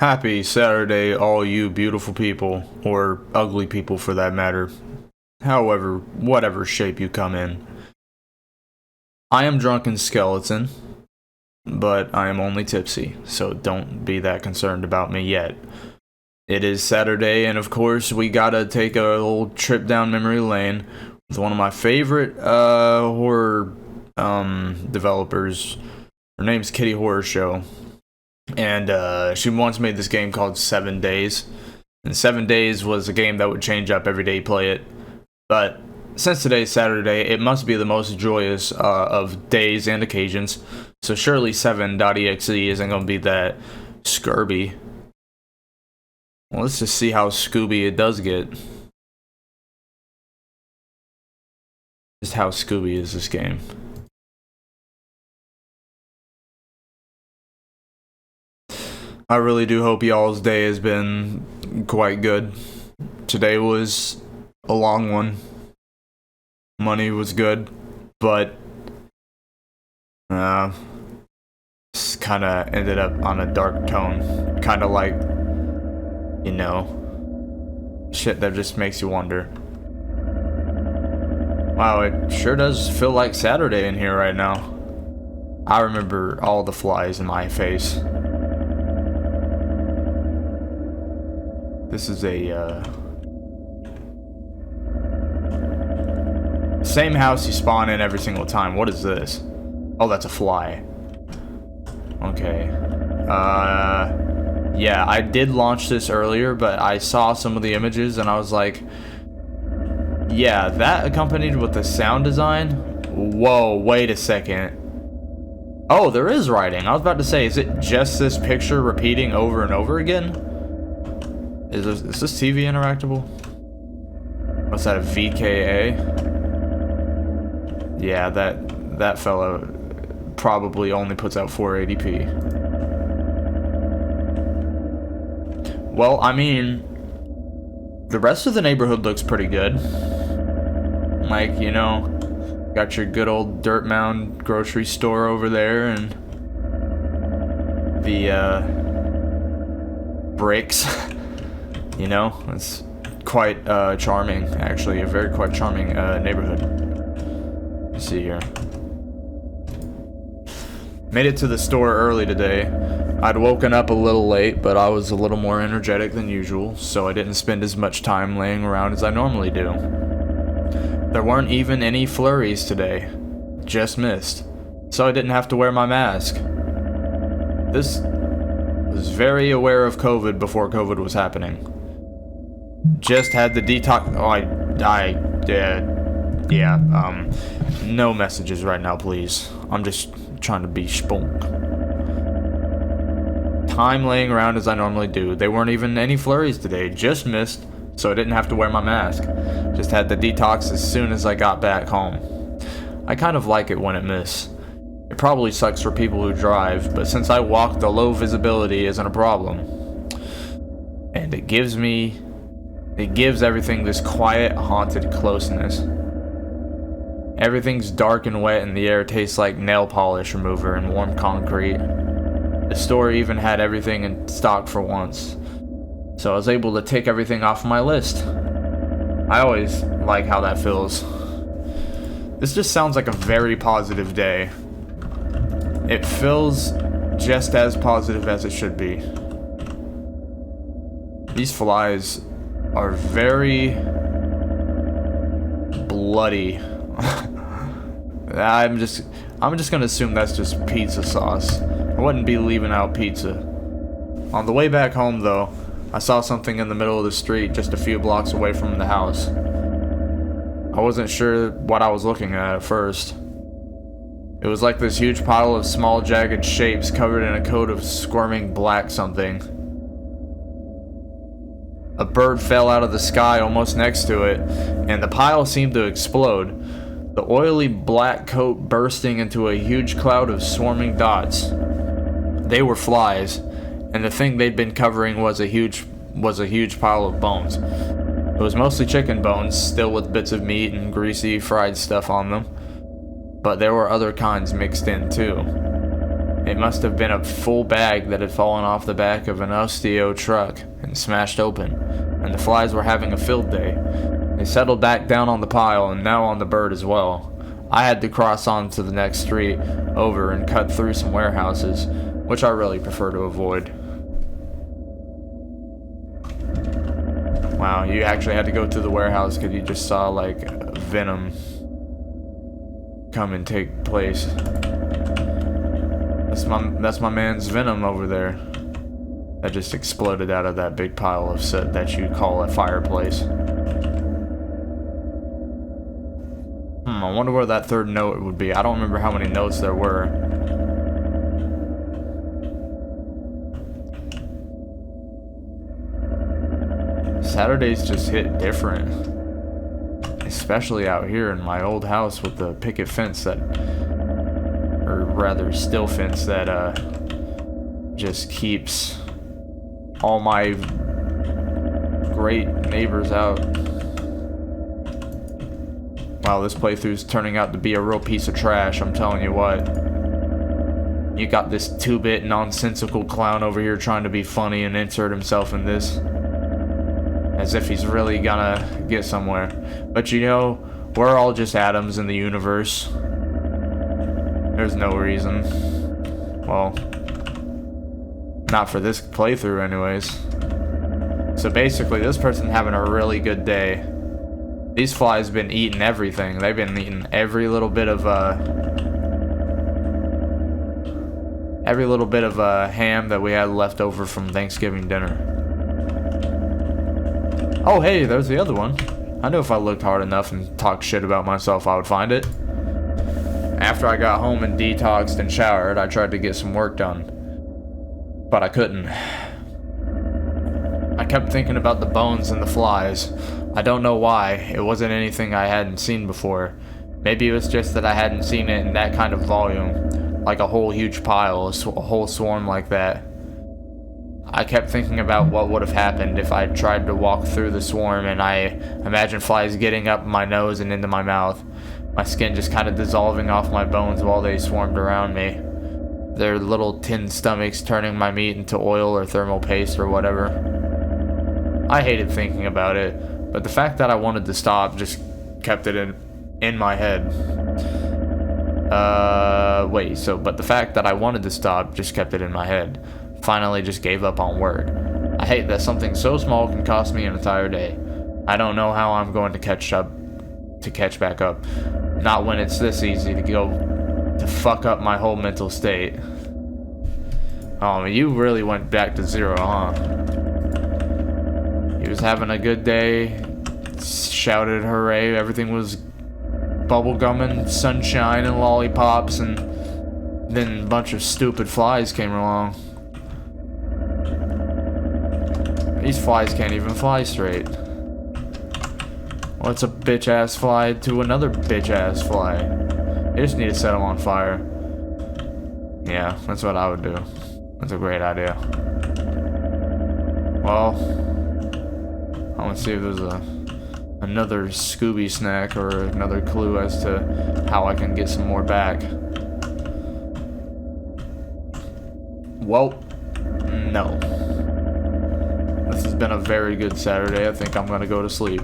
Happy Saturday, all you beautiful people, or ugly people for that matter. However, whatever shape you come in. I am Drunken Skeleton, but I am only tipsy, so don't be that concerned about me yet. It is Saturday, and of course, we gotta take a little trip down memory lane with one of my favorite horror developers. Her name's Kitty Horror Show. And she once made this game called 7 Days. And 7 Days was a game that would change up every day you play it. But since today's Saturday, it must be the most joyous of days and occasions. So surely 7.exe isn't going to be that scurvy. Well, let's just see how Scooby it does get. Just how Scooby is this game. I really do hope y'all's day has been quite good. Today was a long one. Money was good, but just kind of ended up on a dark tone. Kind of like, you know, shit that just makes you wonder. Wow, it sure does feel like Saturday in here right now. I remember all the flies in my face. This is a, same house you spawn in every single time. What is this? Oh, that's a fly. Okay. Yeah, I did launch this earlier, but I saw some of the images and I was like, yeah, that accompanied with the sound design? Whoa, wait a second. Oh, there is writing. I was about to say, is it just this picture repeating over and over again? Is this TV interactable? What's that, a VKA? Yeah, that fella probably only puts out 480p. Well, I mean, the rest of the neighborhood looks pretty good. Like, you know, got your good old dirt mound grocery store over there, and the bricks. You know, it's quite charming, actually, a very quite charming neighborhood. Let's see here. Made it to the store early today. I'd woken up a little late, but I was a little more energetic than usual, so I didn't spend as much time laying around as I normally do. There weren't even any flurries today. Just missed. So I didn't have to wear my mask. This was very aware of COVID before COVID was happening. Just had the detox. Oh, no messages right now, please. I'm just trying to be spunk. Time laying around as I normally do. There weren't even any flurries today. Just missed, so I didn't have to wear my mask. Just had the detox as soon as I got back home. I kind of like it when it miss. It probably sucks for people who drive, but since I walk, the low visibility isn't a problem. And it gives everything this quiet, haunted closeness. Everything's dark and wet, and the air tastes like nail polish remover and warm concrete. The store even had everything in stock for once, so I was able to take everything off my list. I always like how that feels. This just sounds like a very positive day. It feels just as positive as it should be. These flies are very bloody. I'm just gonna assume that's just pizza sauce. I wouldn't be leaving out pizza. On the way back home, though, I saw something in the middle of the street just a few blocks away from the house. I wasn't sure what I was looking at first. It was like this huge pile of small jagged shapes covered in a coat of squirming black something. A bird fell out of the sky almost next to it, and the pile seemed to explode. The oily black coat bursting into a huge cloud of swarming dots. They were flies, and the thing they'd been covering was a huge pile of bones. It was mostly chicken bones, still with bits of meat and greasy fried stuff on them. But there were other kinds mixed in too. It must have been a full bag that had fallen off the back of an Osteo truck and smashed open, and the flies were having a field day. They settled back down on the pile and now on the bird as well. I had to cross on to the next street over and cut through some warehouses, which I really prefer to avoid. Wow, you actually had to go to the warehouse because you just saw like venom come and take place. That's my man's venom over there. That just exploded out of that big pile of soot that you call a fireplace. I wonder where that third note would be. I don't remember how many notes there were. Saturdays just hit different. Especially out here in my old house with the picket fence that, or rather steel fence that just keeps all my great neighbors out. Wow, this playthrough's turning out to be a real piece of trash, I'm telling you what. You got this 2-bit nonsensical clown over here trying to be funny and insert himself in this. As if he's really gonna get somewhere. But you know, we're all just atoms in the universe. There's no reason. Well, not for this playthrough anyways. So basically, this person's having a really good day. These flies been eating everything. They've been eating every little bit of ham that we had left over from Thanksgiving dinner. Oh hey, there's the other one. I knew if I looked hard enough and talked shit about myself, I would find it. After I got home and detoxed and showered, I tried to get some work done. But I couldn't. I kept thinking about the bones and the flies. I don't know why. It wasn't anything I hadn't seen before. Maybe it was just that I hadn't seen it in that kind of volume. Like a whole huge pile, a whole swarm like that. I kept thinking about what would have happened if I tried to walk through the swarm, and I imagined flies getting up my nose and into my mouth. My skin just kind of dissolving off my bones while they swarmed around me. Their little tin stomachs turning my meat into oil or thermal paste or whatever. I hated thinking about it, but the fact that I wanted to stop just kept it in my head. But the fact that I wanted to stop just kept it in my head. Finally just gave up on word. I hate that something so small can cost me an entire day. I don't know how I'm going to catch back up. Not when it's this easy to fuck up my whole mental state. Oh, you really went back to zero, huh? He was having a good day, shouted hooray, everything was bubblegumming, sunshine and lollipops, and then a bunch of stupid flies came along. These flies can't even fly straight. What's a bitch-ass fly to another bitch-ass fly? They just need to set them on fire. Yeah, that's what I would do. That's a great idea. Well, I want to see if there's another Scooby snack or another clue as to how I can get some more back. Well, no. This has been a very good Saturday. I think I'm gonna go to sleep.